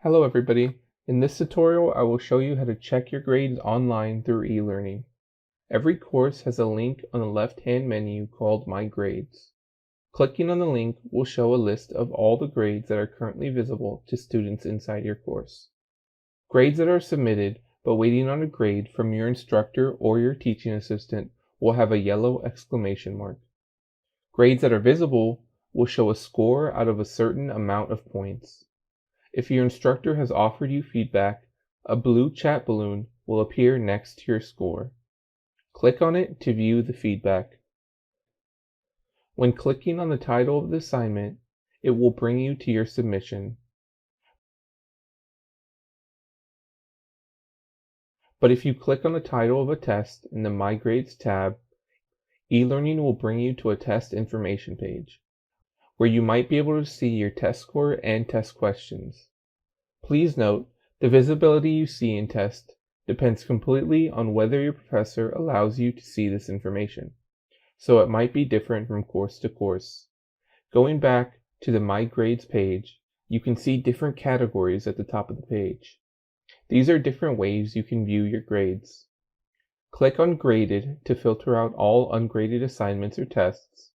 Hello everybody. In this tutorial, I will show you how to check your grades online through e-learning. Every course has a link on the left-hand menu called My Grades. Clicking on the link will show a list of all the grades that are currently visible to students inside your course. Grades that are submitted but waiting on a grade from your instructor or your teaching assistant will have a yellow exclamation mark. Grades that are visible will show a score out of a certain amount of points. If your instructor has offered you feedback, a blue chat balloon will appear next to your score. Click on it to view the feedback. When clicking on the title of the assignment, it will bring you to your submission. But if you click on the title of a test in the My Grades tab, e-learning will bring you to a test information page, where you might be able to see your test score and test questions. Please note, the visibility you see in test depends completely on whether your professor allows you to see this information, so it might be different from course to course. Going back to the My Grades page, you can see different categories at the top of the page. These are different ways you can view your grades. Click on Graded to filter out all ungraded assignments or tests.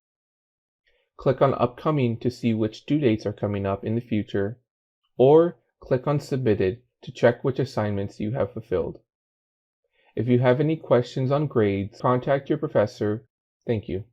Click on Upcoming to see which due dates are coming up in the future, or click on Submitted to check which assignments you have fulfilled. If you have any questions on grades, contact your professor. Thank you.